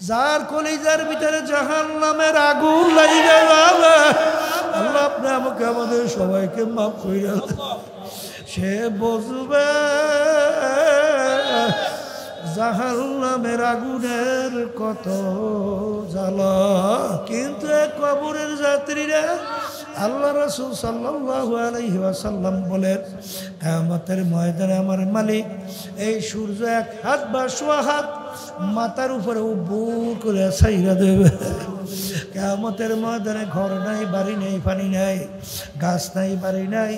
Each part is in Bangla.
যার কলিজার ভিতরে জাহান্নামের আগুন লাগিয়ে যাবে, আল্লাহ আপনি আমাকে আমাদের সবাইকে মাফ করে সে বুঝবে জাহান্নামের আগুনের কত জ্বালা। কিন্তু কবরের যাত্রীরা আল্লাহ রাসূল সাল্লাল্লাহু আলাইহি ওয়াসাল্লাম বলেন, কিয়ামতের ময়দানে আমার মালিক এই সূর্য এক হাত বা সোয়া হাত মাথার উপরে উবুর করে ছাইরা দেবে। কিয়ামতের ময়দানে ঘর নাই, বাড়ি নেই, পানি নাই, গাছ নাই, বাড়ি নাই,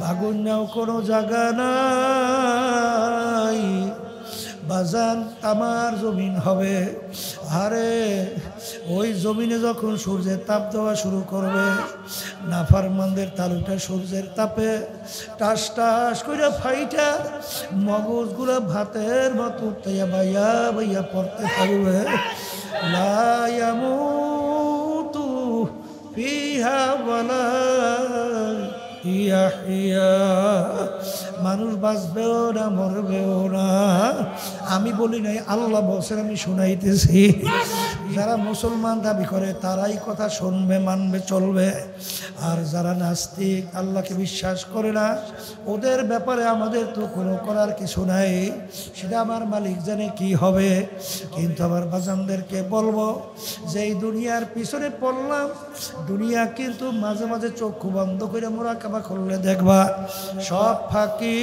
বাগুন নাও, কোনো জায়গা নাই। বাজান তামার জমিন হবে। আরে ওই জমিনে যখন সূর্যের তাপ দেওয়া শুরু করবে, নাফরমানদের তালুটা সূর্যের তাপে টাস টাস করে ফাইটা মগজগুলো ভাতের মতো উঠতেয়া বাইয়া বাইয়া পড়তে থাকবে। লা ইয়ামুতু ফিহা ওয়ালা ইয়াহইয়া, মানুষ বাঁচবেও না, মরবেও না। আমি বলি নাই, আল্লাহ বলছেন, আমি শুনাইতেছি। যারা মুসলমান দাবি করে তারাই কথা শুনবে, মানবে, চলবে। আর যারা নাস্তিক, আল্লাহকে বিশ্বাস করে না, ওদের ব্যাপারে আমাদের তো কোনো করার কিছু নাই। সেটা আমার মালিক জানে কি হবে। কিন্তু আমার বাজানদেরকে বলবো যে এই দুনিয়ার পিছনে পড়লাম, দুনিয়া কিন্তু মাঝে মাঝে চক্ষু বন্ধ করে মুরাকাবা করলে দেখবা সব ফাঁকি।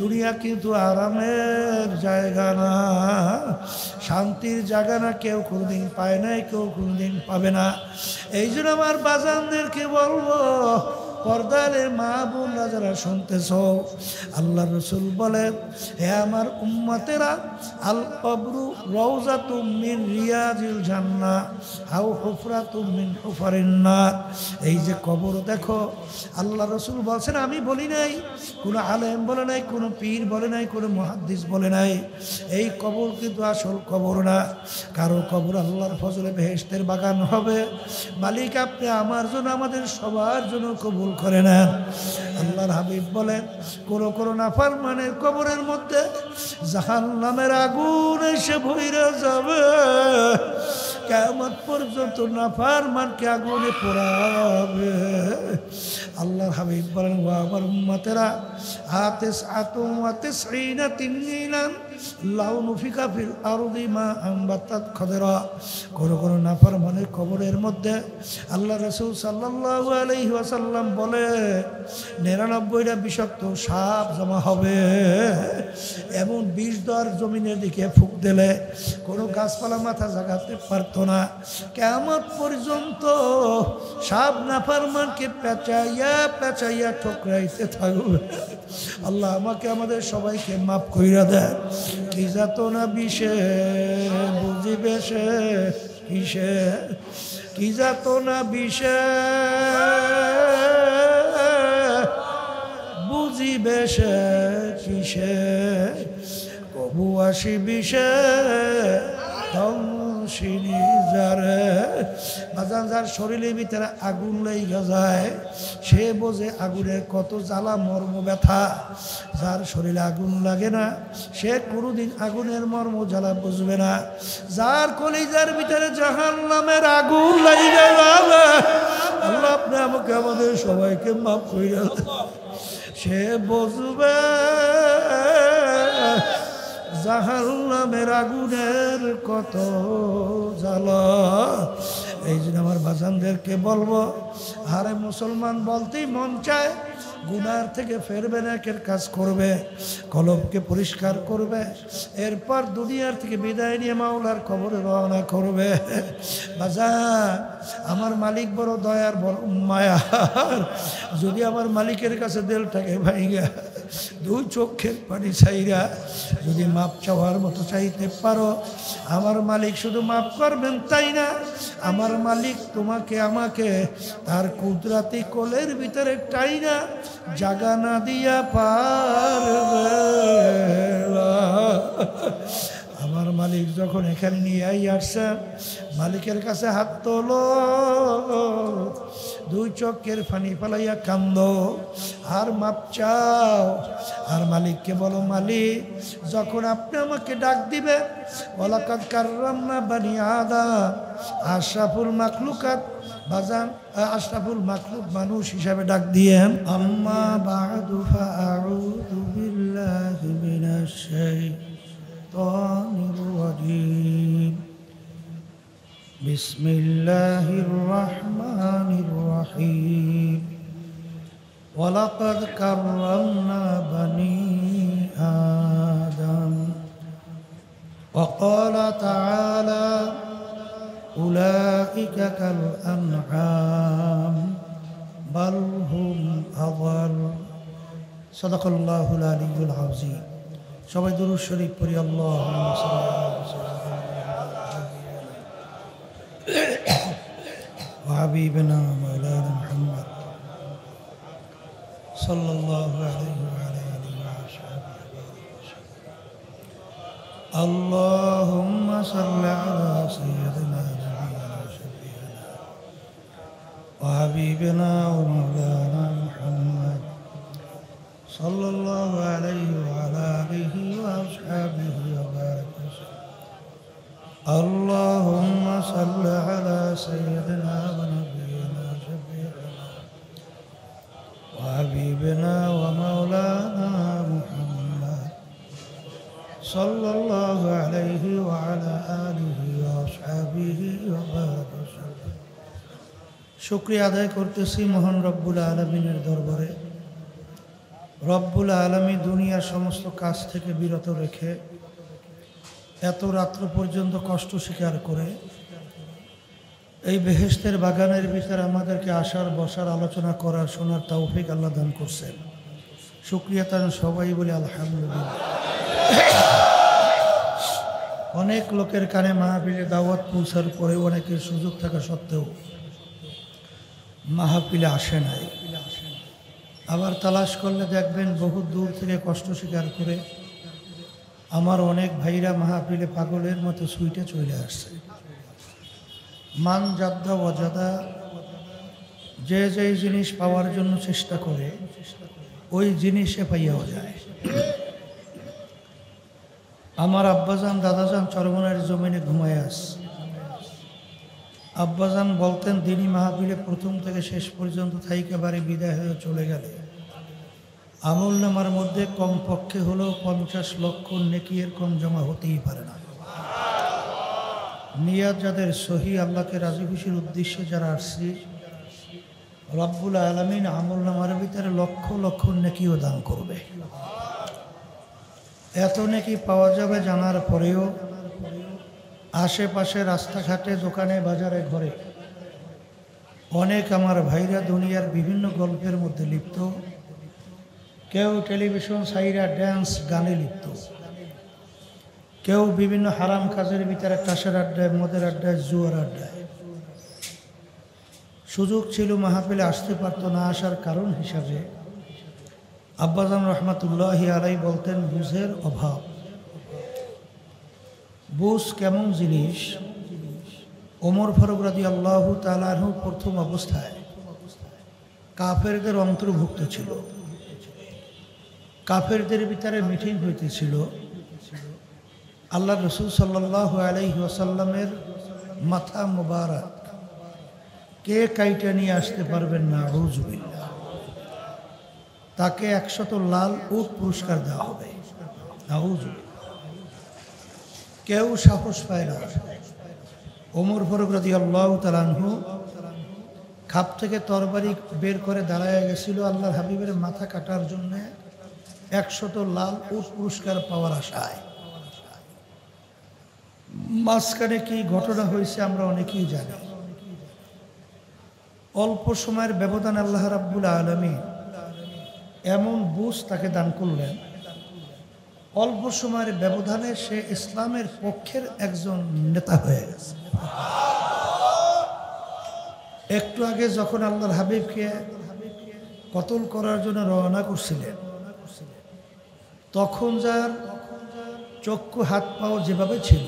দুনিয়া কিন্তু আরামের জায়গা না, শান্তির জায়গা না। কেউ কোনোদিন পায় নাই, কেউ কোনোদিন পাবে না। এই জন্য আমার বাজানদেরকে বলবো, পর্দারের মা বোনরা যারা শুনতেছ, আল্লাহ রসুল বলেন, হে আমার উম্মতেরা, আল কবরু রওজাতুম মিন রিয়াজিল জান্নাহ আও হুফরাতুম মিন হুফারিন নার। এই যে কবর দেখো, আল্লাহ রসুল বলছেন, আমি বলি নাই, কোনো আলেম বলে নাই, কোনো পীর বলে নাই, কোনো মুহাদ্দিস বলে নাই। এই কবর কিন্তু আসল কবর না। কারো কবর আল্লাহর ফজলে বেহেশতের বাগান হবে। মালিক আপনি আমার জন্য, আমাদের সবার জন্য কবুল করে নেন। আল্লাহর হাবিব বলেন, কোনো কোনো নাফরমানের কবরের মধ্যে জাহান্নামের আগুন এসে ভইরা যাবে। কিয়ামত পর্যন্ত নাফরমানকে আগুনে পোড়াবে। আল্লাহর হাবিব বলেন, ওয়া আমার উম্মতেরা, আতিস আতুম ওয়া তিসঈনা তিননিলান লাউ নুফিকা ফিল আরদি মা আনবাতাত খাদরা। কোন কোন নাফরমানের কবরের মধ্যে আল্লাহ রাসূল সাল্লাল্লাহু আলাইহি ওয়াসাল্লাম বলে 99টা বিষাক্ত সাপ জমা হবে। এমন বিষ দর জমিনের দিকে ফুঁক দিলে কোনো গাছপালা মাথা জাগাতে পারতো না। কিয়ামত পর্যন্ত সাপ নাফরমানকে পেঁচাইয়া পেঁচাইয়া ঠোকরাইতে থাকবে। আল্লাহ আমাকে আমাদের সবাইকে মাফ কইরা দেয়। কি যাতনা বিষে বুঝিবে সে কিসে, কি যাতনা বিষে বুঝিবে সে কিসে, কবু আসি বিষে ধ্বংসিনী যারে। বাজান যার শরীরের ভিতরে আগুন লেগে যায় সে বোঝে আগুনের কত জ্বালা মর্ম ব্যথা। যার শরীরে আগুন লাগে না সে কোনোদিন আগুনের মর্ম জ্বালা বুঝবে না। যার কলিজার ভিতরে জাহান্নামের আগুন লেগে যাবে, আল্লাহ আপনি আমাকে আমাদের সবাইকে মাফ করে সে বুঝবে জাহান্নামের আগুনের কত জ্বালা। এই জন্য আমার বাজানদেরকে বলবো, আরে মুসলমান বলতেই মন চায়, গুনার থেকে ফেরবে না, একের কাজ করবে, কলবকে পরিষ্কার করবে, এরপর দুনিয়ার থেকে বিদায় নিয়ে মাওলার কবরে রওনা করবে। বাজান আমার মালিক বড় দয়ার, বড় মায়ার। যদি আমার মালিকের কাছে দিলটাকে ভাইগা দুই চোখের পানি চাইরা যদি মাপ চাওয়ার মতো চাইতে পারো, আমার মালিক শুধু মাফ করবেন তাই না, আমার মালিক তোমাকে আমাকে তার কুদরাতি কোলের ভিতরে টাইনা জাগা না দিয়া পারবে। আমার মালিক যখন এখানে নিয়ে আসছেন, মালিকের কাছে হাত তোলো, দুই চোখের পানি ফেলাইয়া কান্দো আর মাপ চাও। আর মালিককে বলো, মালিক যখন আপনি আমাকে ডাক দিবেন, ওয়ালাকাদ কাররামনা বানি আদম, আশরাফুল মাখলুকাত বাজান, আশরাফুল মাখলুক মানুষ হিসাবে ডাক দিয়েন। আম্মা বা'দু ফাআউযু বিল্লাহি মিনাশ শাইতানির রাজীম। বিসমিল্লাহির রহমানির রহিম। ওয়ালাকাদ কাররামনা বানি আদম। وقال تعالى أولئك كالأنعام بل هم أضل صدق الله العلي العظيم। সবাই দুরূদ শরীফ পড়ি। আল্লাহুম্মা সাল্লি আলা ওয়া হাবিবিনা মাওলানা মুহাম্মদ সাল্লাল্লাহু আলাইহি ওয়া আলা আলিহি ওয়া সাহবিহি। আল্লাহুম্মা সাল্লি আলা সাইয়্যিদিনা وحبيبنا ومولانا محمد صلى الله عليه وعلى آله وأصحابه وبارك وسلم. اللهم صل على سيدنا ونبينا شفيعنا وحبيبنا ومولانا محمد صلى الله عليه وعلى آله وأصحابه وبارك وسلم. শুকরিয়া আদায় করতেছি মহান রব্বুল আলামিনের দরবারে। রব্বুল আলামিন দুনিয়ার সমস্ত কাজ থেকে বিরত রেখে এত রাত্র পর্যন্ত কষ্ট স্বীকার করে এই বেহেশতের বাগানের ভিতরে আমাদেরকে আসার, বসার, আলোচনা করার, শোনার তৌফিক আল্লাহ দান করছেন। শুকরিয়া তার সবাই বলে আলহামদুলিল্লাহ। অনেক লোকের কানে মাহফিলে দাওয়াত পৌঁছার পরে অনেকের সুযোগ থাকা সত্ত্বেও মাহফিলে আসে নাই। আবার তালাশ করলে দেখবেন বহু দূর থেকে কষ্ট স্বীকার করে আমার অনেক ভাইরা মাহফিলে পাগলের মতো সুইটে চলে আসছে। মান জাদ্দা ওয়াজাদা, যে যেই জিনিস পাওয়ার জন্য চেষ্টা করে ওই জিনিসে পাইয়াও যায়। আমার আব্বাজান দাদাজান চরমনের জমিনে ঘুমায় আসছে। আব্বাজান বলতেন, দিনী মাহফিলে প্রথম থেকে শেষ পর্যন্ত থাইকে বাড়ি বিদায় হয়ে চলে গেলে আমল নামার মধ্যে কমপক্ষে হলেও 50 লক্ষ নেকির কম জমা হতেই পারে না। নিয়াত যাদের সহি, আল্লাহকে রাজি খুশির উদ্দেশ্যে যারা আসছি, রব্বুল আলামিন আমল নামার ভিতরে লক্ষ লক্ষ নেকিও দান করবে। এত নেকি পাওয়া যাবে জানার পরেও আশেপাশে রাস্তাঘাটে, দোকানে, বাজারে, ঘরে অনেক আমার ভাইরা দুনিয়ার বিভিন্ন গল্পের মধ্যে লিপ্ত। কেউ টেলিভিশন সাইরা ড্যান্স গানে লিপ্ত, কেউ বিভিন্ন হারাম কাজের ভিতরে টাসের আড্ডায়, মদের আড্ডায়, জুয়ার আড্ডায়। সুযোগ ছিল মাহফিলে আসতে পারত না। আসার কারণ হিসাবে আব্বাজান রহমাতুল্লাহি আলাই বলতেন, বুঝের অভাব। বুঝ কেমন জিনিস? ওমর ফারুক রাদিয়াল্লাহু তাআলা আনহু প্রথম অবস্থায় কাফেরদের অন্তর্ভুক্ত ছিল। কাফেরদের ভিতরে মিটিং হইতেছিল। আল্লাহ রসুল সাল্লাল্লাহু আলাইহি ওয়াসাল্লামের মাথা মুবারক কে কাইটা নিয়ে আসতে পারবেন না, আউযুবিল্লাহ, তাকে 100 লাল উট পুরস্কার দেওয়া হবে। আউযুবিল্লাহ। কেউ সাহস পায় না। ওমর ফারুক রাদিয়াল্লাহু তাআলা আনহু খাপ থেকে তরবারি বের করে দাঁড়ায় গেছিল আল্লাহর হাবিবের মাথা কাটার জন্য 100 লাল উট পুরস্কার পাওয়ার আশায়। মাঝখানে কি ঘটনা হয়েছে আমরা অনেকেই জানি। অল্প সময়ের ব্যবধান আল্লাহ রাব্বুল আলামিন এমন বুঝ তাকে দান করলেন, অল্প সময়ের ব্যবধানে সে ইসলামের পক্ষের একজন নেতা হয়ে গেছে। একটু আগে যখন আল্লাহর হাবিবকে কতল করার জন্য রওনা করছিলেন, তখন যার চক্ষু হাত পাও যেভাবে ছিল,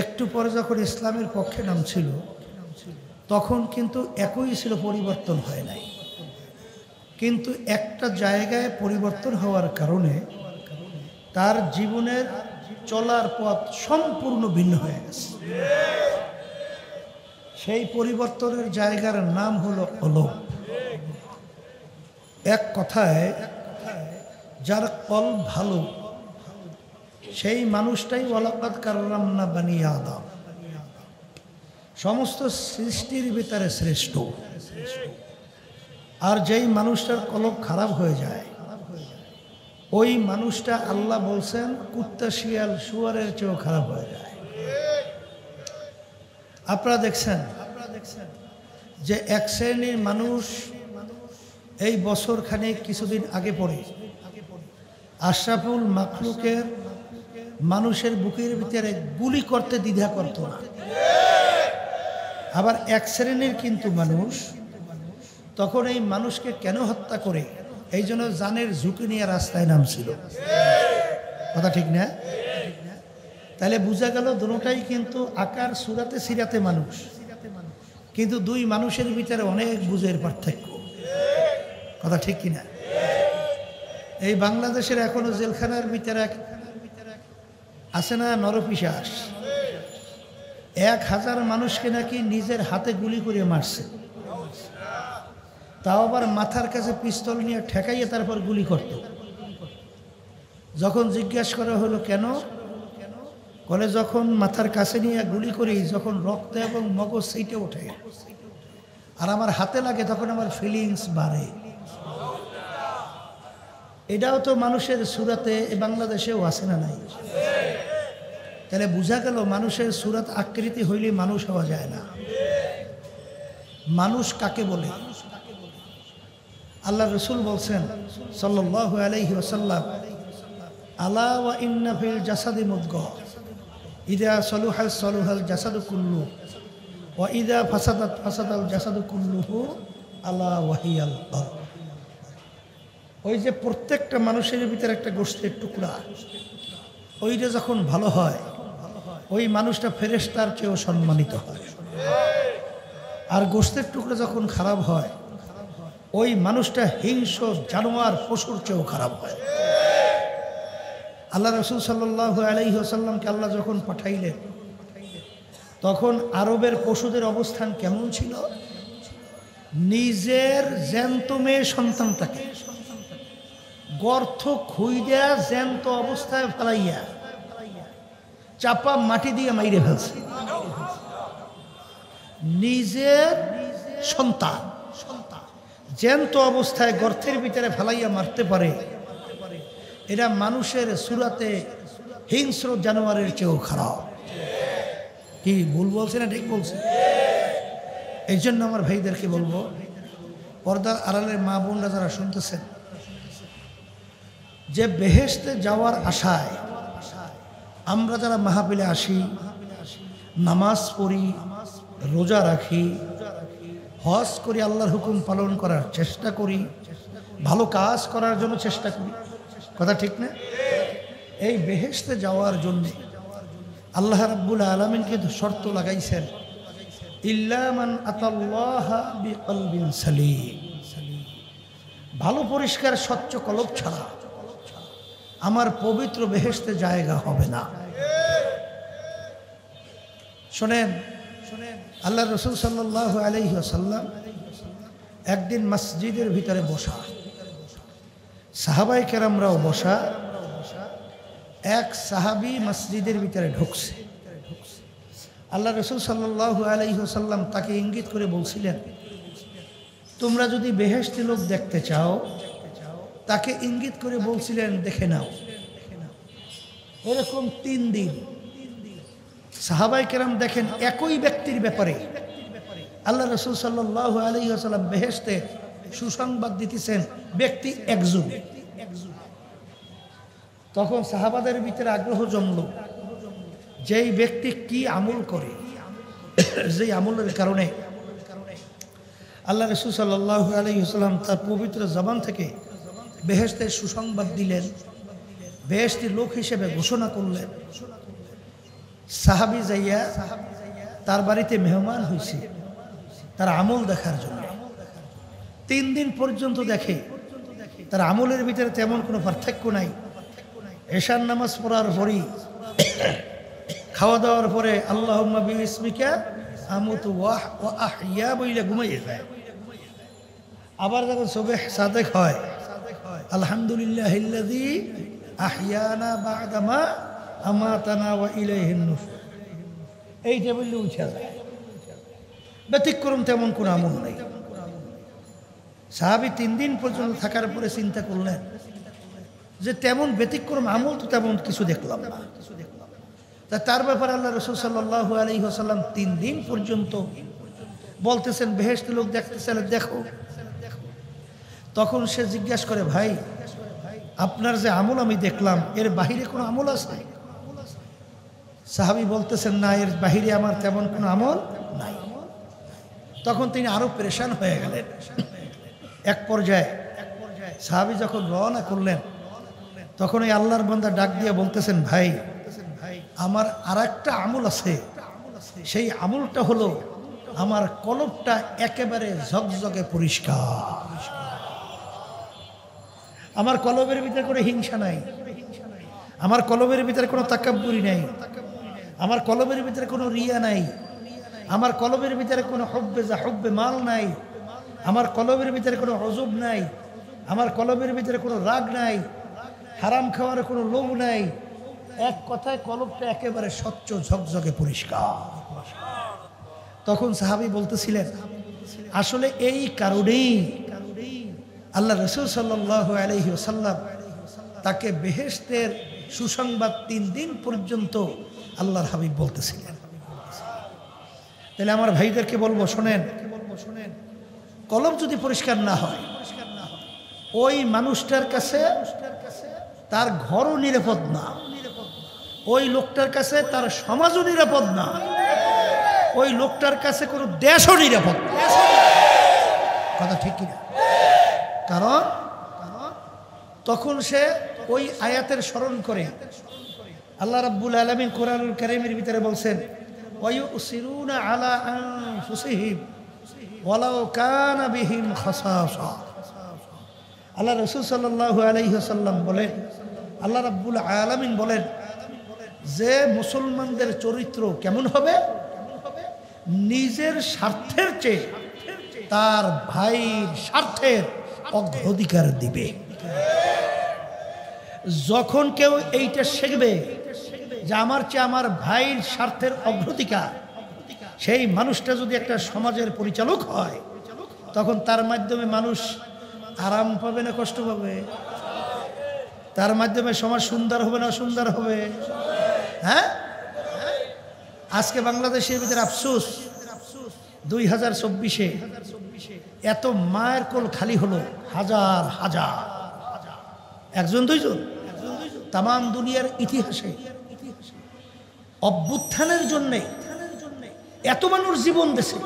একটু পরে যখন ইসলামের পক্ষে নামছিল তখন কিন্তু একই ছিল, পরিবর্তন হয় নাই। কিন্তু একটা জায়গায় পরিবর্তন হওয়ার কারণে তার জীবনের চলার পথ সম্পূর্ণ ভিন্ন হয়ে গেছে। সেই পরিবর্তনের জায়গার নাম হলো কলব। এক কথায় যার কলব ভালো সেই মানুষটাই ওয়ালাকাদ কাররামনা বানি আদম, সমস্ত সৃষ্টির ভিতরে শ্রেষ্ঠ। আর যেই মানুষটার কলব খারাপ হয়ে যায় ওই মানুষটা আল্লাহ বলছেন কুত্তা শিয়াল শুয়ারের চেয়েও খারাপ হয়ে যায়। আপনারা দেখছেন যে এক শ্রেণীর মানুষ এই বছর খানেক কিছুদিন আগে পরে আশরাফুল মাখলুকের মানুষের বুকের ভিতরে গুলি করতে দ্বিধা করত না। আবার এক শ্রেণীর কিন্তু মানুষ তখন এই মানুষকে কেন হত্যা করে এই জন্য জানের ঝুঁকি নিয়ে রাস্তায় নামছিল। কথা ঠিক না? তাহলে বোঝা গেল দুটোটাই কিন্তু আকার সুরাতে সিরাতে মানুষ, কিন্তু দুই মানুষের ভিতরে অনেক বুঝের পার্থক্য। কথা ঠিক কিনা? এই বাংলাদেশের এখনো জেলখানার ভিতরে আছে না নরপিশাচ, 1000 মানুষকে নাকি নিজের হাতে গুলি করে মারছে, তাও আবার মাথার কাছে পিস্তল নিয়ে ঠেকাইয়ে তারপর গুলি করত। যখন জিজ্ঞাসা করা হলো কেন, বলে যখন মাথার কাছে নিয়ে গুলি করি যখন রক্ত এবং মগজ সেইটে ওঠে আর আমার হাতে লাগে তখন আমার ফিলিংস বাড়ে। এটাও তো মানুষের সুরাতে বাংলাদেশেও আছে না নাই? তাহলে বোঝা গেল মানুষের সুরাত আকৃতি হইলে মানুষ হওয়া যায় না। মানুষ কাকে বলে? আল্লাহ রসুল বলছেন সাল্লাল্লাহু আলাইহি ওয়াসাল্লাম, আলা ওয়া ইন্না ফিল জাসাদি মুদগা ইযা সালুহা সালুহাল জাসাদু কুল্লু ওয়া ইযা ফাসাদাত ফাসাদাল জাসাদু কুল্লুহু আলা ওয়াহিয়াল কলব। ওই যে প্রত্যেকটা মানুষের ভিতরে একটা গোশতের টুকরা, ওইটা যখন ভালো হয় ওই মানুষটা ফেরেশতার চেয়েও সম্মানিত হয়। আর গোশতের টুকরা যখন খারাপ হয় ওই মানুষটা হিংস্র জানোয়ার পশুর চেয়েও খারাপ হয়। আল্লাহ রসুল সাল্লাল্লাহু আলাইহি ওয়াসাল্লামকে আল্লাহ যখন পাঠাইলেন তখন আরবের পশুদের অবস্থান কেমন ছিল? নিজের জ্যান্ত মেয়ে সন্তানটাকে গর্ত খুইয়া জ্যান্ত অবস্থায় ফেলাইয়া চাপা মাটি দিয়ে মাইরে ফেলছে। নিজের সন্তান জ্যান্ত অবস্থায় গর্তের ভিতরে ফেলাইয়া মারতে পারে, এরা মানুষের সুরাতে হিংস্র জানোয়ারের চেয়েও খারাপ। কি ভুল বলছে না ঠিক বলছে? এই জন্য আমার ভাইদেরকে বলবো, পর্দার আড়ালের মা বোনরা যারা শুনতেছেন, যে বেহেশতে যাওয়ার আশায় আমরা যারা মাহফিলে আসি, নামাজ পড়ি, রোজা রাখি, হজ করি, আল্লাহর হুকুম পালন করার চেষ্টা করি, ভালো কাজ করার জন্য চেষ্টা করি, কথা ঠিক না? এই বেহেশতে যাওয়ার জন্য আল্লাহ রাব্বুল আলামিন কিন্তু শর্ত লাগাইছেন, ইল্লা মান আতাল্লাহা বিকলবিন সালিম, ভালো পরিষ্কার স্বচ্ছ কলব ছাড়া আমার পবিত্র বেহেশতে জায়গা হবে না। শোনেন, আল্লাহ রসুল সাল্লাল্লাহু আলাইহি ওয়াসাল্লাম একদিন মসজিদের ভিতরে বসা, সাহাবায়ে কেরামরাও বসা, এক সাহাবী মসজিদের ভিতরে ঢুকছে। আল্লাহ রসুল সাল্লাল্লাহু আলাইহি ওয়াসাল্লাম তাকে ইঙ্গিত করে বলছিলেন, তোমরা যদি বেহেশতি লোক দেখতে চাও, তাকে ইঙ্গিত করে বলছিলেন দেখে নাও। এরকম 3 দিন সাহাবায়ে কেরাম দেখেন একই ব্যক্তির ব্যাপারে আল্লাহ রসুল সাল্লাল্লাহু আলাইহি ওয়াসাল্লাম বেহেশতে সুসংবাদ দিতেছেন, ব্যক্তি একজন। তখন সাহাবাদের ভিতরে আগ্রহ জন্মল, যেই ব্যক্তি কি আমল করে, যেই আমলের কারণে আল্লাহ রসুল সাল্লাল্লাহু আলাইহি ওয়াসাল্লাম তার পবিত্র জবান থেকে বেহেশতের সুসংবাদ দিলেন, বেহেশতির লোক হিসেবে ঘোষণা করলেন। সাহাবী যাইয়া তার বাড়িতে মেহমান হয়েছে, তার আমল দেখার জন্য। 3 দিন পর্যন্ত দেখে, তার আমলের ভিতরে তেমন কোনো পার্থক্য নাই। এশার নামাজ পড়ার পরই, খাওয়া দাওয়ার পরে আল্লাহুম্মা বিইসমিকা আমুতু ওয়া আহইয়া বইলে ঘুমিয়ে যায়। আবার যখন সুবহ সাদেক হয়, আলহামদুলিল্লাহিল্লাযী আহইয়ানা বা'দা মা আমাতানা ওয়া ইলাইহিন নুশুর, এইটা বললে উঠে যায়। ব্যতিক্রম তেমন কোনো আমল নাই। সাহাবী 3 দিন পর্যন্ত থাকার পরে চিন্তা করলেন যে তেমন ব্যতিক্রম আমল তো তেমন কিছু দেখলাম না। তার ব্যাপারে আল্লাহ রাসূল সাল্লাল্লাহু আলাইহি ওয়াসাল্লাম 3 দিন পর্যন্ত বলতেছেন বেহেশতের লোক দেখতেছেন, দেখো। তখন সে জিজ্ঞাসা করে, ভাই আপনার যে আমল আমি দেখলাম এর বাহিরে কোনো আমল আছে? সাহাবী বলতেছেন, না, এর বাহিরে আমার তেমন কোনো আমল নাই। তখন তিনি আরো পেরেশান হয়ে গেলেন। এক পর্যায়ে সাহাবী যখন রওনা করলেন, তখন এই আল্লাহর বান্দা ডাক দিয়ে বলতেছেন, ভাই আমার আরেকটা আমল আছে। সেই আমলটা হলো আমার কলবটা একেবারে ঝকঝকে পরিষ্কার। আমার কলবের ভিতরে কোনো হিংসা নাই, আমার কলবের ভিতরে কোনো তাকাব্বুরি নাই, আমার কলবের ভিতরে কোনো রিয়া নাই, আমার কলবের ভিতরে কোনো হুব্বে মাল নাই, আমার কলবের ভিতরে কোনো অজব নাই, আমার কলবের ভিতরে কোনো রাগ নাই, হারাম খাওয়ার কোনো লোভ নাই। এক কথায় কলবটা একেবারে স্বচ্ছ ঝকঝকে পরিষ্কার। তখন সাহাবী বলতেছিলেন, আসলে এই কারণেই আল্লাহ রাসূল সাল্লাল্লাহু আলাইহি ওয়াসাল্লাম তাকে বেহেশতের সুসংবাদ 3 দিন পর্যন্ত আল্লাহর হাবিব বলতেছিলেন। তাহলে আমার ভাইদেরকে বলবো, শোনেন, কলব যদি পরিষ্কার না হয়, ওই মানুষটার কাছে তার ঘরও নিরাপদ না, ওই লোকটার কাছে তার সমাজও নিরাপদ না, ওই লোকটার কাছে কোনো দেশও নিরাপদ না। কথা ঠিক কিনা? কারণ তখন সে ওই আয়াতের স্মরণ করে। আল্লাহ রাব্বুল আলামিন কোরআনুল কারীমের ভিতরে বলছেন, ওয়ায়ুসিরুনা আলা আনফুসিহিম ওয়ালাউ কানা বিহিম খাসাসা। আল্লাহ রাসূল সাল্লাল্লাহু আলাইহি ওয়াসাল্লাম বলেন, আল্লাহ রাব্বুল আলামিন বলেন যে মুসলমানদের চরিত্র কেমন হবে? নিজের স্বার্থের চেয়ে তার ভাইয়ের স্বার্থের অগ্রাধিকার দিবে। যখন কেউ এইটা শিখবে যে আমার চেয়ে আমার ভাইয়ের স্বার্থের অগ্রাধিকার, সেই মানুষটা যদি একটা সমাজের পরিচালক হয়, তখন তার মাধ্যমে মানুষ আরাম পাবে না কষ্ট পাবে? তার মাধ্যমে সমাজ সুন্দর হবে না অসুন্দর হবে? হ্যাঁ, আজকে বাংলাদেশের ভিতরে আফসোস, 2024-এ এত মায়ের কোল খালি হলো, হাজার হাজার, একজন দুইজন, তামাম দুনিয়ার ইতিহাসে অভ্যুত্থানের জন্যে এত মানুষ জীবন দিয়েছে,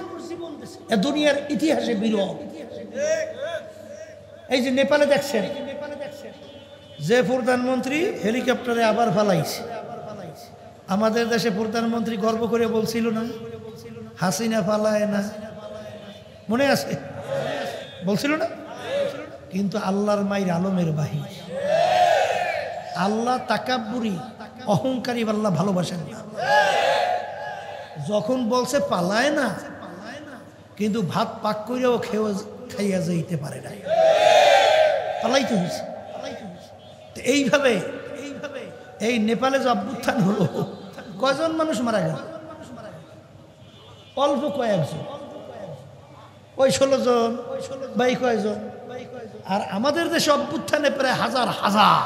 দুনিয়ার ইতিহাসে বিরল। এই যে নেপালে দেখছেন, যে প্রধানমন্ত্রী হেলিকপ্টারে আবার ফালাইছে, আমাদের দেশে প্রধানমন্ত্রী গর্ব করে বলছিল না, হাসিনা ফালায় না, মনে আছে? বলছিল না? কিন্তু আল্লাহর মায়ের আলমের বাহির, আল্লাহ তাকাব্বুরি অহংকারী আল্লাহ ভালোবাসেন না। যখন বলছে পালায় না, কিন্তু ভাত পাক করেও খাইয়া যাইতে পারে না, পালাইতে হয়েছে। এইভাবে এই নেপালে যে অভ্যুত্থান হলো, কয়জন মানুষ মারা গেল? অল্প কয়েকজন, ওই 16 জন, বাই কয়জন। আর আমাদের দেশে অভ্যুত্থানে প্রায় হাজার হাজার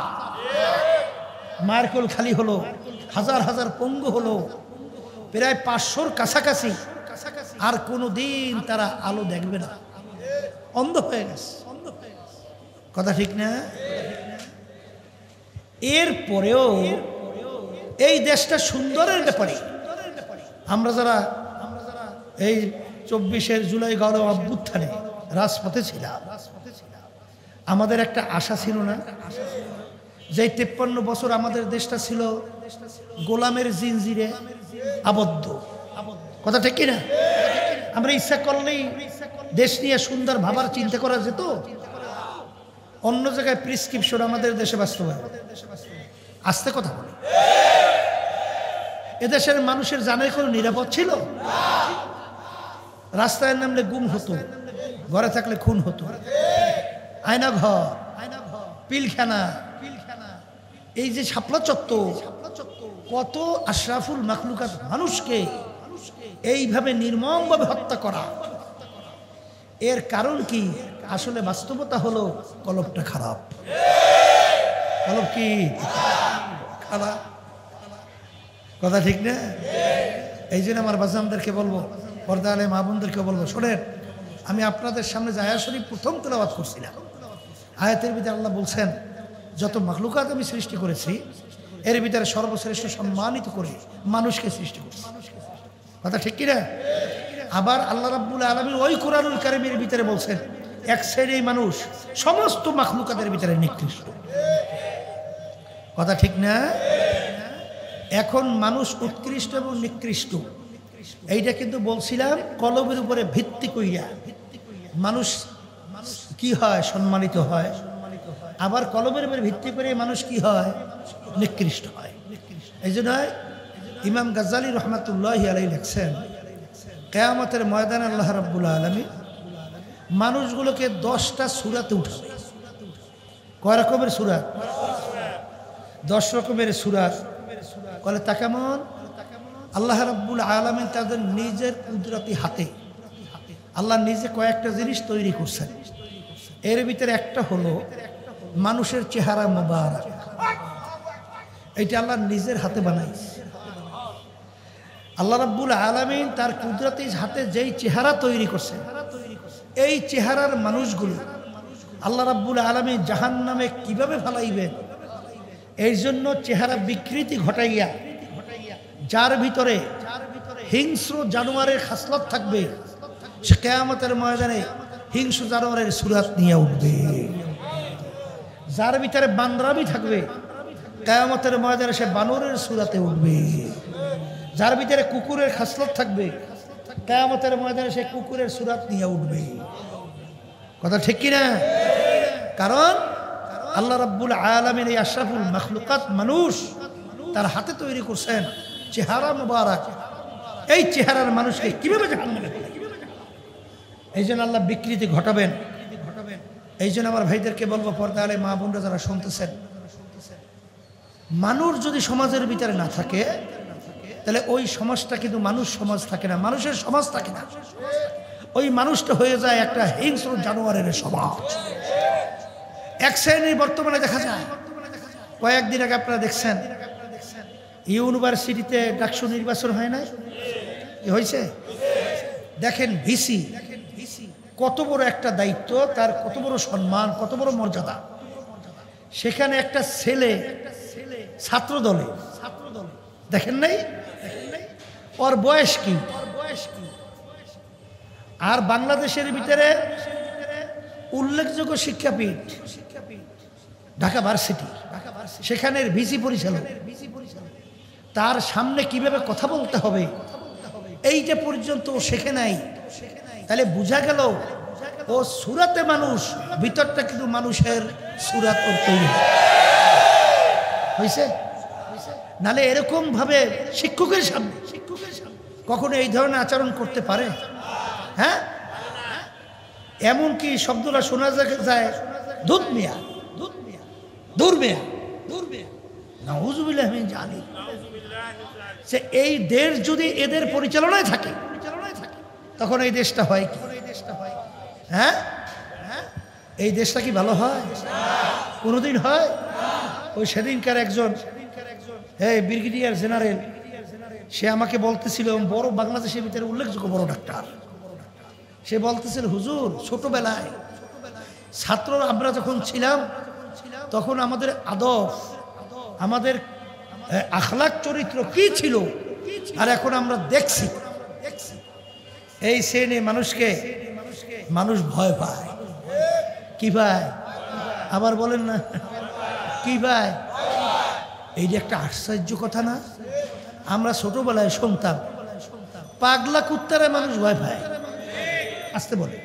মায়ের কোল খালি হলো, হাজার হাজার পঙ্গু হলো, প্রায় 500-র কাছাকাছি। আর কোনো দিন তারা আলো দেখবে না, অন্ধ হয়ে গেছে। কথা ঠিক না? এরপরেও এই দেশটা সুন্দরের ব্যাপারে আমরা যারা এই 24 জুলাই গণ অভ্যুত্থানে রাজপথে ছিলাম, আমাদের একটা আশা ছিল না যে 53 বছর আমাদের দেশটা ছিল গোলামের জিনজিরে আবদ্ধ। কথা ঠিক কিনা? আমরা ইচ্ছা করলেই দেশ নিয়ে সুন্দর ভাবার চিন্তা করা যেত। অন্য জায়গায় প্রেসক্রিপশন, আমাদের দেশে বাস্তবায়ন। আস্তে কথা বলে, এদেশের মানুষের জানার কোনো নিরাপদ ছিল? রাস্তায় নামলে গুম হতো, ঘরে থাকলে খুন হতো, আয়না ঘর, পিলখানা, এই যে শাপলা চত্বর, কত আশরাফুল মাখলুকাত মানুষকে এইভাবে নির্মমভাবে হত্যা করা, এর কারণ কি? আসলে বাস্তবতা হলো কলবটা খারাপ। কলব কি খারাপ? কথা ঠিক না? এই জন্য আমার বাজানদেরকে বলবো, পর্দা আলে মা বোনদেরকে বলবো, শোনেন, আমি আপনাদের সামনে যে আয়াত শরীফ প্রথম তেলাওয়াত করছিলাম, আয়াতের ভিতরে আল্লাহ বলছেন যত মাখলুকাত আমি সৃষ্টি করেছি এর ভিতরে সর্বশ্রেষ্ঠ সম্মানিত করে মানুষকে সৃষ্টি করছি। কথা ঠিক কিনা? আবার আল্লাহ রাব্বুল আলামিন ওই কোরআনুল কারীমের ভিতরে বলছেন এক শ্রেণীর মানুষ সমস্ত মাখলুকাতের ভিতরে নিকৃষ্ট। কথা ঠিক না? এখন মানুষ উৎকৃষ্ট এবং নিকৃষ্ট, এইটা কিন্তু বলছিলাম কলবের উপরে ভিত্তি কইরা মানুষ কি হয়? সম্মানিত হয়। আবার কলবের উপরে ভিত্তি করে মানুষ কি হয়? নিকৃষ্ট হয়। এই জন্য ইমাম গাজ্জালী রহমাতুল্লাহি আলাইহি লেখছেন, কিয়ামতের ময়দানে আল্লাহ রাব্বুল আলামিন মানুষগুলোকে 10টা সূরাতে উঠাবে। কয় রকমের সূরা? 10 রকমের সূরা। বলে তা কেমন? আল্লাহ রাব্বুল আলামিন তাদের নিজের কুদরতি হাতে আল্লাহ নিজে কয়েকটা জিনিস তৈরি করছেন। এর ভিতরে একটা হলো মানুষের চেহারা মোবারক। এইটা আল্লাহ নিজের হাতে বানাইছে। আল্লাহ রাব্বুল আলামিন তার কুদরতি হাতে যেই চেহারা তৈরি করছেন, এই চেহারার মানুষগুলো আল্লাহ রাব্বুল আলামিন জাহান্নামে কিভাবে ফালাইবেন, এই জন্য চেহারা বিকৃতি ঘটাইয়া যার ভিতরে হিংস্র জানোয়ারের খাসলত থাকবে, সে কিয়ামতের ময়দানে হিংস্র জানোয়ারের সুরাত নিয়ে উঠবে। যার ভিতরে বান্দরামি থাকবে, কিয়ামতের ময়দানে সে বানরের সুরাতে উঠবে। যার ভিতরে কুকুরের খাসলত থাকবে, কিয়ামতের ময়দানে সে কুকুরের সুরাত নিয়ে উঠবে। কথা ঠিক কিনা? কারণ আল্লাহ রাব্বুল আলামিন এই আশরাফুল মাখলুকাত মানুষ তার হাতে তৈরি করছেন চেহারা মুবারক। এই চেহারার মানুষকে কিভাবে জাহান্নামে ফেলে? এই জন্য আল্লাহ বিকৃতি ঘটাবেন। এই জন্য আমার ভাইদেরকে বলবো, পর্দা আলে মা বোনরা যারা শুনতেছেন, মানুষ যদি সমাজের ভিতরে না থাকে তাহলে ওই সমাজটা কিন্তু মানুষ সমাজ থাকে না, মানুষের সমাজ থাকে না। ওই মানুষটা হয়ে যায় একটা হিংস্র জানোয়ারের সমাজ। এক শ্রেণীর বর্তমানে দেখা যায়, কয়েকদিন আগে আপনারা দেখছেন ইউনিভার্সিটিতে ডাকসু নির্বাচন হয় না? কি হয়েছে? দেখেন ভিসি কত বড় একটা দায়িত্ব, তার কত বড় সম্মান, কত বড় মর্যাদা। সেখানে একটা ছেলে ছাত্র দলে, দেখেন নাই? ওর বয়স কি? আর বাংলাদেশের ভিতরে উল্লেখযোগ্য শিক্ষাপীঠ ঢাকা ভার্সিটি, সেখানের ভিসি পরিচালক, তার সামনে কিভাবে কথা বলতে হবে এইটা পর্যন্ত শেখে নাই। তাহলে বোঝা গেল ও সুরাতে মানুষ, ভিতরটা কিন্তু মানুষের সুরাত ওর তৈরি হয়েছে। নালে এরকম ভাবে শিক্ষকের সামনে কখনো এই ধরনের আচরণ করতে পারে? হ্যাঁ, এমনকি শব্দটা শোনা যায় দুধ মিয়া, দূর মিয়া, নাউযুবিল্লাহ মিন জালিক। সে এই দেশ যদি এদের পরিচালনায় থাকে তখন এই দেশটা হয় কি? হ্যাঁ, এই দেশটা কি ভালো হয়? কোনোদিন হয়? ওই সেদিনকার একজন ব্রিগেডিয়ার জেনারেল, সে আমাকে বলতেছিল, বড় বাংলাদেশের ভিতরে উল্লেখযোগ্য বড় ডাক্তার, সে বলতেছিল, হুজুর ছোটবেলায় ছাত্ররা আমরা যখন ছিলাম তখন আমাদের আদব, আমাদের আখলাক চরিত্র কি ছিল, আর এখন আমরা দেখছি এই শ্রেণীর মানুষকে মানুষ ভয় পায়। কি ভাই? আবার বলেন না, কি ভাই? এই যে একটা আশ্চর্য কথা না? আমরা ছোটবেলায় শুনতাম পাগলা কুত্তারে মানুষ ভয় পায়। আসতে বলে।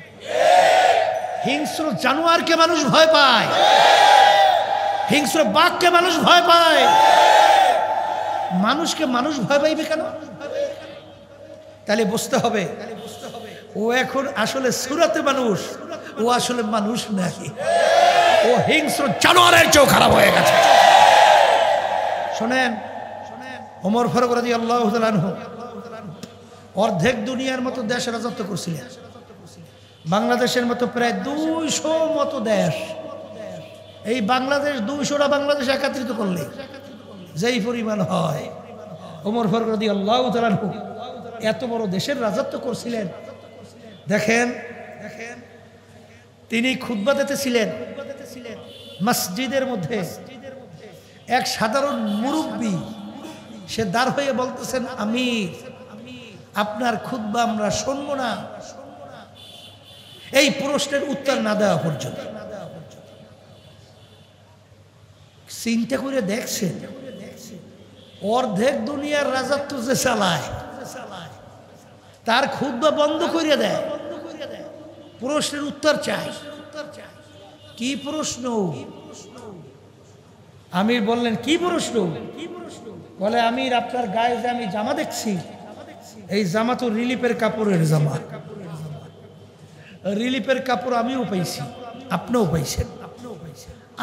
হিংস্র জানোয়ারকে মানুষ ভয় পায়, হিংস্র বাঘকে মানুষ ভয় পায়, মানুষকে মানুষ ভয় পাইবে কেন? তাহলে বুঝতে হবে ও এখন আসলে সুরাতে মানুষ, ও আসলে মানুষ নাকি, ও হিংস্র জানোয়ারের চেয়েও খারাপ হয়ে গেছে। শোনেন, ওমর ফারুক রাদিয়াল্লাহু তাআলা আনহু অর্ধেক দুনিয়ার মতো দেশ রাজত্ব করছিলেন। বাংলাদেশের মতো প্রায় 200 মতো দেশ, এই বাংলাদেশ 200টা বাংলাদেশ একত্রিত করলে যেই পরিমাণ হয়, ওমর ফারুক রাদিয়াল্লাহু তাআলা আনহু এত বড় দেশের রাজত্ব করছিলেন। দেখেন তিনি খুতবা দিতেছিলেন মসজিদের মধ্যে, এক সাধারণ মুরব্বী সে দাঁড় হয়ে বলতেছেন, আমির আপনার খুতবা আমরা শুনবো না এই প্রশ্নের উত্তর না দেওয়া পর্যন্ত। চিন্তা করে দেখছেন, অর্ধেক দুনিয়ার রাজত্ব যে চালায় তার খুতবা বন্ধ করে দেয়, প্রশ্নের উত্তর চাই। কি প্রশ্ন? আমির বললেন, কি প্রশ্ন? বলে, আমির আপনার গায়ে যে আমি জামা দেখছি, এই জামা তো রিলিফের কাপড়ের জামা। রিলিফের কাপড় আমিও পাইছি, আপনিও পাইছেন।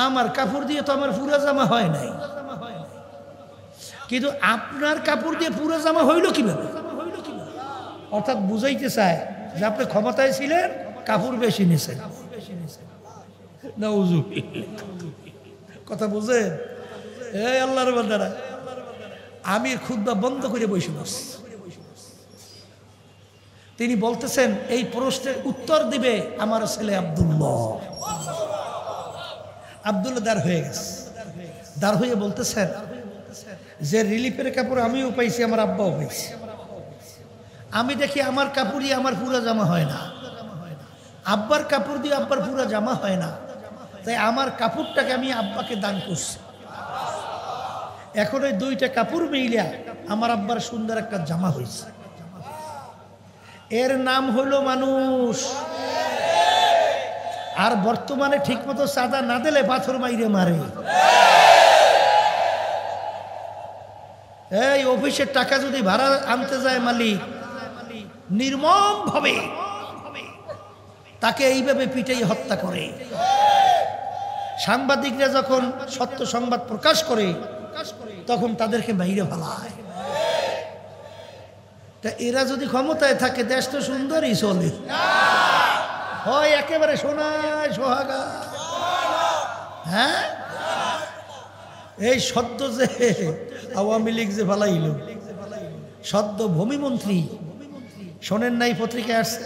আমার কাপড় দিয়ে তো আমার পুরা জামা হয় নাই, কিন্তু আপনার কাপড় দিয়ে পুরা জামা হইল কিভাবে? অর্থাৎ বুঝাইতে চায় যে আপনি ক্ষমতায় ছিলেন, কাপড় বেশি নিছেন। কথা বুঝেন? এই আল্লাহর বান্দারা, আমির খুতবা বন্ধ করে বসে বসে তিনি বলতেছেন, এই প্রশ্নের উত্তর দিবে আমার ছেলে আব্দুল্লাহ। আব্দুল্লাহ দাঁড় হয়ে গেছে, দাঁড় হয়ে বলতেছেন যে রিলিফের কাপড় আমিও পাইছি, আমার আব্বাও পাইছি। আমি দেখি আমার কাপড় দিয়ে আমার পুরা জামা হয় না, আব্বার কাপড় দিয়ে আব্বার পুরা জামা হয় না, তাই আমার কাপড়টাকে আমি আব্বাকে দান করছি। এখন ওই দুইটা কাপড় মিলিয়া আমার আব্বার সুন্দর একটা জামা হয়েছে। এর নাম হলো মানুষ। আর বর্তমানে ঠিকমতো চাঁদা না দিলে পাথর মাইরে মারে। এই অফিসের টাকা যদি ভাড়া আনতে যায় মালিক, নির্মম ভাবে তাকে এইভাবে পিটাই হত্যা করে। সাংবাদিকরা যখন সত্য সংবাদ প্রকাশ করে তখন তাদেরকে বাইরে ফেলায়। তা এরা যদি ক্ষমতায় থাকে, দেশ তো সুন্দরই চলে, হয় একেবারে সোনায় সোহাগা। হ্যাঁ, এই সদ্য যে আওয়ামী লীগ যে ফালাইল, সদ্য ভূমিমন্ত্রী, শোনেন নাই? পত্রিকায় আসছে,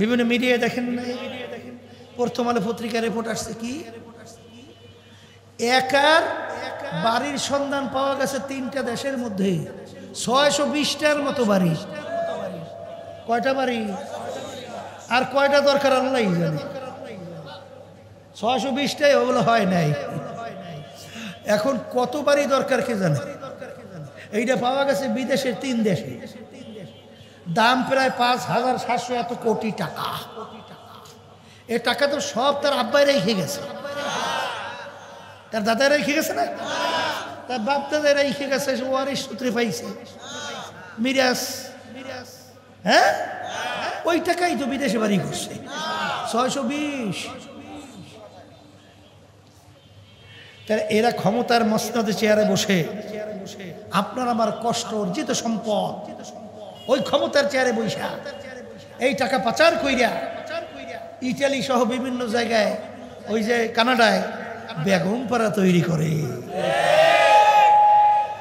বিভিন্ন মিডিয়ায় দেখেন নাই? প্রথম আলো পত্রিকার রিপোর্ট আসছে, কি একার বাড়ির সন্ধান পাওয়া গেছে 3টা দেশের মধ্যে, 620টার মতো বাড়ি। কয়টা বাড়ি আর কয়টা দরকার আল্লাহ জানে। 620টাই ওগুলো হয় নাই। এখন কত বাড়ি দরকার কে জানে। এইটা পাওয়া গেছে বিদেশের 3 দেশে, দাম প্রায় 5,700 এত কোটি টাকা। এ টাকা তো সব তার আব্বাই রেখে গেছে, তার দাদাই রেখে গেছে না, তার বাপ দাদাই রেখে গেছে, ওয়ারিশ সূত্রে পাইছে মিরাস। হ্যাঁ, ওই টাকাই তো বিদেশে বাড়ি করছে 620। তার এরা ক্ষমতার মসনদে চেয়ারে বসে আপনার আমার কষ্ট অর্জিত সম্পদ ওই ক্ষমতার চেয়ারে বৈশা এই টাকা পাচার কইরা ইটালি সহ বিভিন্ন জায়গায়, ওই যে কানাডায় বেগম পাড়া তৈরি করে।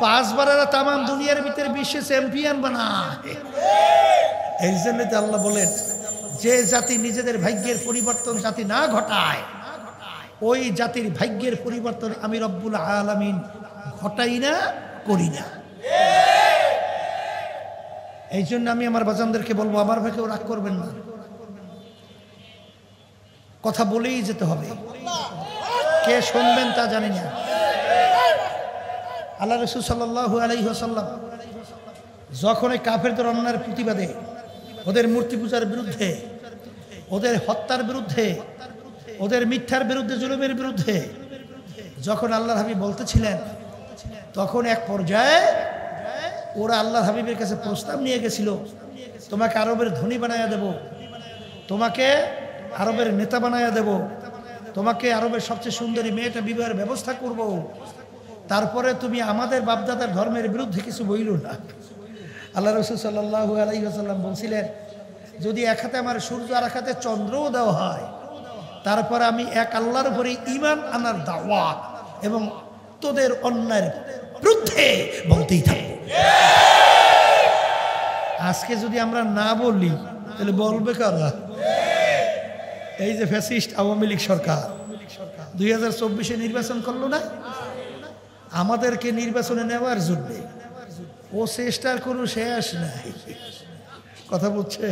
5 বারেরা তাম দুনিয়ার ভিতরে বিশ্বে চ্যাম্পিয়ন বানায়। এই জন্য তো আল্লাহ বলেন, যে জাতি নিজেদের ভাগ্যের পরিবর্তন জাতি না ঘটায়, ওই জাতির ভাগ্যের পরিবর্তন আমি রব্বুল আলামিন ঘটাই না, করি না। এই জন্য আমি আমার বাজানদেরকে বলবো, আমার ভাইকেও রাগ করবেন না, কথা বলেই যেতে হবে। কে শুনবেন তা জানি না। আল্লাহ রাসূল সাল্লাল্লাহু আলাইহি ওয়াসাল্লাম যখন এই কাফেরদের অন্যায়ের প্রতিবাদে ওদের মূর্তি পূজার বিরুদ্ধে, ওদের হত্যার বিরুদ্ধে, ওদের মিথ্যার বিরুদ্ধে, জুলুমের বিরুদ্ধে যখন আল্লাহর হাবিব বলতেছিলেন, তখন এক পর্যায়ে ওরা আল্লাহর হাবিবের কাছে প্রস্তাব নিয়ে গেছিল, তোমাকে আরবের ধনী বানাইয়া দেব, তোমাকে আরবের নেতা বানাইয়া দেব, তোমাকে আরবের সবচেয়ে সুন্দরী মেয়েটা বিবাহের ব্যবস্থা করব, তারপরে তুমি আমাদের বাপদাদার ধর্মের বিরুদ্ধে কিছু বইল না। আল্লাহ রাসূল সাল্লাল্লাহু আলাইহি ওয়াসাল্লাম বলছিলেন, যদি এক হাতে আমার সূর্য আর এক হাতে চন্দ্রও দেওয়া হয়, তারপরে আমি এক আল্লাহর উপরে ঈমান আনার দাওয়াত এবং তোদের অন্যায়ের বিরুদ্ধে বলতেই থাকবো। আজকে যদি আমরা না বলি তাহলে বলবে কারা? এই যে ফ্যাসিস্ট আওয়ামী লীগ সরকার 2024-এ নির্বাচন করলো না, আমাদেরকে নির্বাচনে নেওয়ার জন্য ও চেষ্টার কোনো শেষ নাই। কথা বলছে,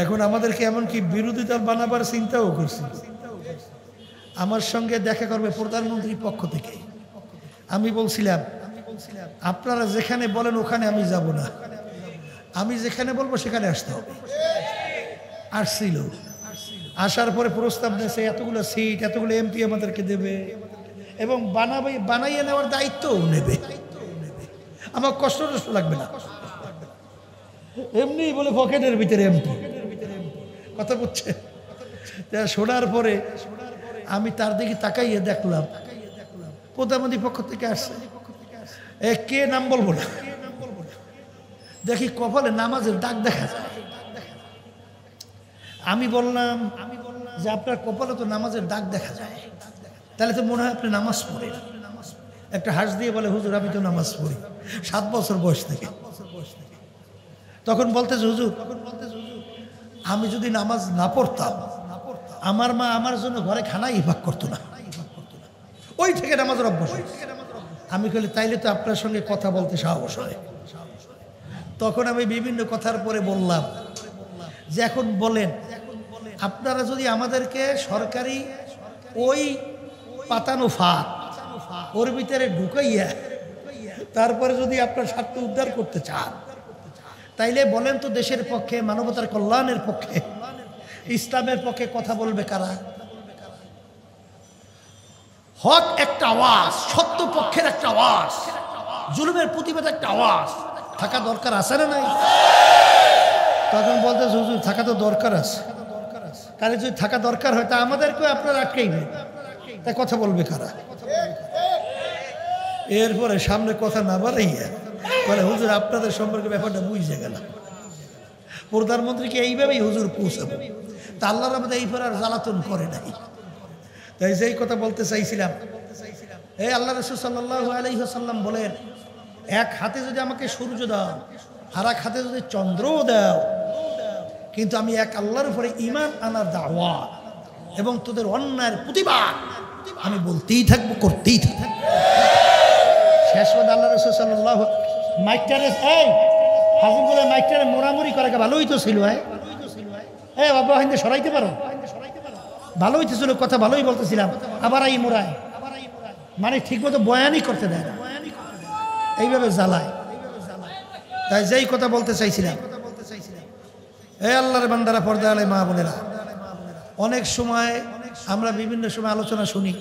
এখন আমাদেরকে এমনকি বিরোধী দল বানাবার চিন্তাও করছে। আমার সঙ্গে দেখা করবে প্রধানমন্ত্রীর পক্ষ থেকে। আমি বলছিলাম, আপনারা যেখানে বলেন ওখানে আমি যাব না, আমি যেখানে বলবো সেখানে আসতে হবে। আসছিল, আসার পরে প্রস্তাব দিয়েছে এতগুলো সিট, এতগুলো এমপি আমাদেরকে দেবে এবং বানাইয়ে নেওয়ার দায়িত্বও নেবে। আমার কষ্ট লাগবে না, এমনি বলে পকেটের ভিতরে এমপি। কথা বলছে, শোনার পরে আমি তার দিকে তাকাইয়ে দেখলাম প্রধানমন্ত্রীর পক্ষ থেকে আসছে। কে নাম বলবো না, দেখি কপালে নামাজের দাগ দেখা যায়। আমি বললাম যে আপনার কপালে তো নামাজের দাগ দেখা যায়, তাহলে তো মনে হয় আপনি নামাজ পড়েন। একটা হাস দিয়ে বলে, হুজুর আমি তো নামাজ পড়ি 7 বছর বয়স থেকে। তখন বলতেছে, হুজুর আমি যদি নামাজ না পড়তাম, আমার মা আমার জন্য ঘরে খানাই হিফাক করতো না, ওই থেকে নামাজের অভ্যাস। আমি বলি তাইলে তো আপনার সঙ্গে কথা বলতে সাহস হয়। তখন আমি বিভিন্ন কথার পরে বললাম যে এখন বলেন, আপনারা যদি আমাদেরকে সরকারি ওই পাতানো ফাঁদ ওর ভিতরে ঢুকাইয়া তারপরে যদি আপনার স্বার্থ উদ্ধার করতে চান, তাইলে বলেন তো দেশের পক্ষে, মানবতার কল্যাণের পক্ষে, ইসলামের পক্ষে কথা বলবে কারা? হক একটা আওয়াজ, সত্য পক্ষের একটা আওয়াজ, জুলুমের প্রতিবাদ একটা আওয়াজ থাকা দরকার আছে না নাই? তখন বলতে হুজুর থাকা তো দরকার আছে, তাহলে যদি থাকা দরকার হয় তা আমাদেরকেও আপনারা আটকাইবেন, তা কথা বলবে কারা? এরপরে সামনে কথা না বাড়াইয়া বলে, হুজুর আপনাদের সম্পর্কে ব্যাপারটা বুঝে গেল, প্রধানমন্ত্রীকে এইভাবেই হুজুর পৌঁছাবো। তা আল্লাহর আমাদের এইভাবে আর জ্বালাতন করে নাই। তাই যেই কথা বলতে চাইছিলাম, এই আল্লাহ রাসূল সাল্লাল্লাহু আলাইহি ওয়াসাল্লাম বলেন, এক হাতে যদি আমাকে সূর্য দাও আর এক হাতে যদি চন্দ্রও দাও, কিন্তু আমি এক আল্লাহর উপরে ঈমান আনার দাওয়াত এবং তোদের অন্যায়ের প্রতিবাদ আমি বলতেই থাকবো, করতেই থাকবো। শেষ পর্যন্ত আল্লাহ রাসূল সাল্লাল্লাহু মাইকটারে হাজির বলে মাইকটারে মোড়ামুড়ি করে ভালোই তো ছিল। বাবা হিন্দে সরাইতে পারো, ভালোই তো ছিল, কথা ভালোই বলতেছিলাম, আবার এই মোড়ায়, মানে ঠিক মতো বয়ানই করতে দেয় না, এইভাবে জ্বালায়। তাই যেই কথা বলতে চাইছিলাম, আল্লাহর বান্দারা, পর্দা আলে মা বোনেরা, অনেক সময় আমরা বিভিন্ন সময় আলোচনা শুনি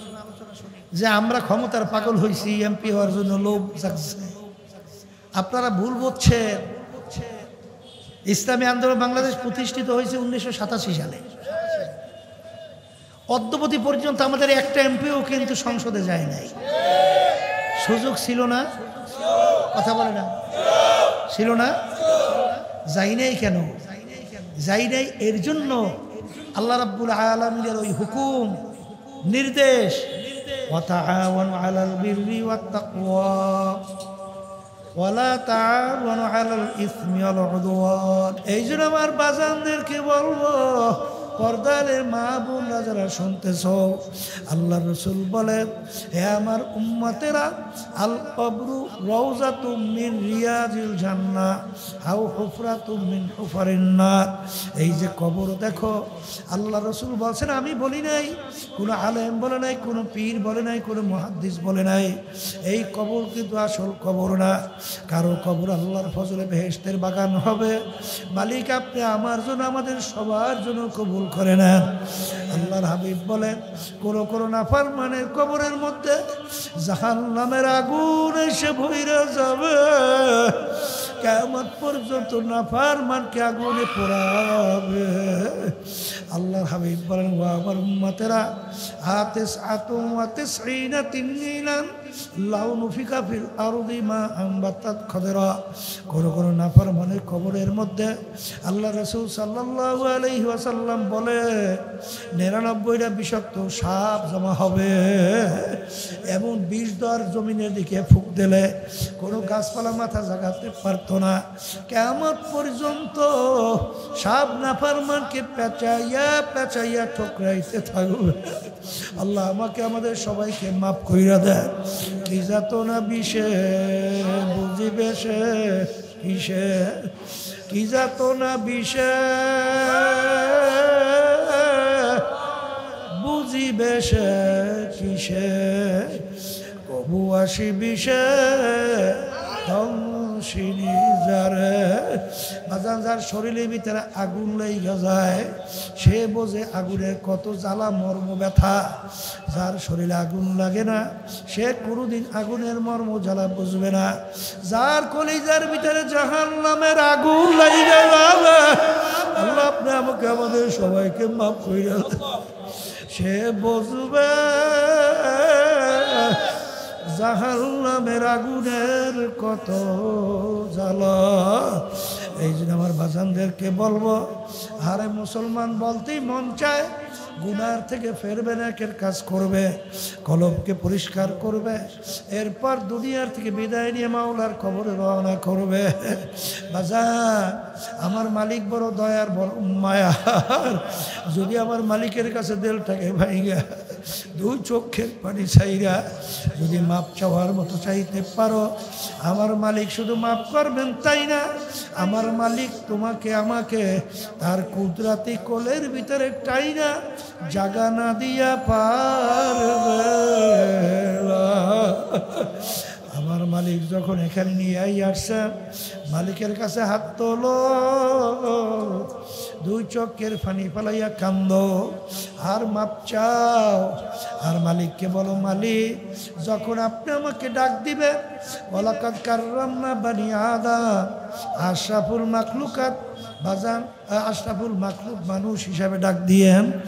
যে আমরা ক্ষমতার পাগল হয়েছি, এমপি হওয়ার জন্য লোভ জাগছে। আপনারা ভুল বুঝছেন। ইসলামী আন্দোলন বাংলাদেশ প্রতিষ্ঠিত হয়েছে 1987 সালে। অদ্যবধি পর্যন্ত আমাদের একটা এমপিও কিন্তু সংসদে যায় নাই। সুযোগ ছিল না? কথা বলে না, ছিল না? যাই নাই কেন? যাই নাই এর জন্য আল্লাহ রাব্বুল আলামিনের ওই হুকুম, নির্দেশ, ওয়া তাআওয়ানু আলাল বিররি ওয়াত তাকওয়া ওয়া লা তাআওয়ানু আলাল ইসমি ওয়াল উদওয়ান। এই জন্য আমার বাজানদেরকে বলবো, পর্দারে মা বোনরা যারা শুনতেছ, আল্লাহ রাসূল বলেন, হে আমার উম্মতেরা, আল কবরু রাউযাতুম মিন রিয়াজিল জান্নাহ আও হুফরাতুম মিন হুফারিন নার। এই যে কবর দেখো, আল্লাহ রাসূল বলছেন, আমি বলি নাই, কোনো আলেম বলে নাই, কোনো পীর বলে নাই, কোনো মুহাদ্দিস বলে নাই, এই কবর কিন্তু আসল কবর না। কারো কবর আল্লাহর ফজলে বেহেশতের বাগান হবে। মালিক আপনি আমার জন্য, আমাদের সবার জন্য কবুল করে নেন। আল্লাহর হাবিব বলেন, কোনো কোনো নাফরমানের কবরের মধ্যে জাহান্নামের আগুন এসে ভইরা যাবে, কিয়ামত পর্যন্ত নাফরমানকে আগুনে পোড়াবে। আল্লাহর হাবিব বলেন, ওয়া আমার উম্মতেরা, আতিস আতুম ওয়া তিসঈনা তিননিলান লাউ নুফিকা ফিল আরদি মা আনবাতাত খাদরা। কোনো কোনো নাফরমানের কবরের মধ্যে আল্লাহ রাসূল সাল্লাল্লাহু আলাইহি ওয়াসাল্লাম বলে 99টা বিষাক্ত সাপ জমা হবে। এমন বিষ দর জমিনের দিকে ফুঁক দিলে কোনো গাছপালা মাথা জাগাতে পারতো না। কিয়ামত পর্যন্ত সাপ নাফরমানকে পেঁচাইয়া পেঁচাইয়া ঠোকরাইতে থাকবে। আল্লাহ আমাকে আমাদের সবাইকে মাফ কইরা দেন। কি যাতনা বিষে বুঝিবে সে কিসে, কি যাতনা বিষে বুঝিবে সে কিসে, কবু আসি বিষে ধ্বংসিনী যারে। বাজান যার শরীরের ভিতরে আগুন লেগে যায়, সে বোঝে আগুনের কত জ্বালা মর্ম ব্যথা। যার শরীরে আগুন লাগে না, সে কোনোদিন আগুনের মর্ম জ্বালা বুঝবে না। যার কলিজার ভিতরে জাহান্নামের আগুন লেগে যাবে, আল্লাহ আপনি আমাকে আমাদের সবাইকে মাফ কইরা দেন। সে বুঝবে জাহান্নামের আগুনের কত জ্বালা। এই জন্য আমার বাজানদেরকে বলবো, আরে মুসলমান বলতেই মন চায়, গুনার থেকে ফেরবে না, একের কাজ করবে, কলবকে পরিষ্কার করবে, এরপর দুনিয়ার থেকে বিদায় নিয়ে মাওলার কবরে রওনা করবে। বাজান, আমার মালিক বড় দয়ার, বড় মায়ার। যদি আমার মালিকের কাছে দিলটাকে ভাইগা দুই চোখের পানি চাইরা যদি মাপ চাওয়ার মতো চাইতে পারো, আমার মালিক শুধু মাফ করবেন তাই না, আমার মালিক তোমাকে আমাকে তার কুদরাতি কোলের ভিতরে টাইনা জাগা না দিয়া পারবে। আমার মালিক যখন এখানে নিয়ে আসছেন, মালিকের কাছে হাত তোলো, দুই চোখের পানি ফালাইয়া কান্দো, আর মাপ চাও। আর মালিককে বলো, মালিক যখন আপনি আমাকে ডাক দিবেন, ওয়ালাকাদ কাররামনা বানি আদম, আশরাফুল মাখলুকাত বাজান, আশরাফুল মাখলুক মানুষ হিসাবে ডাক দিয়েন।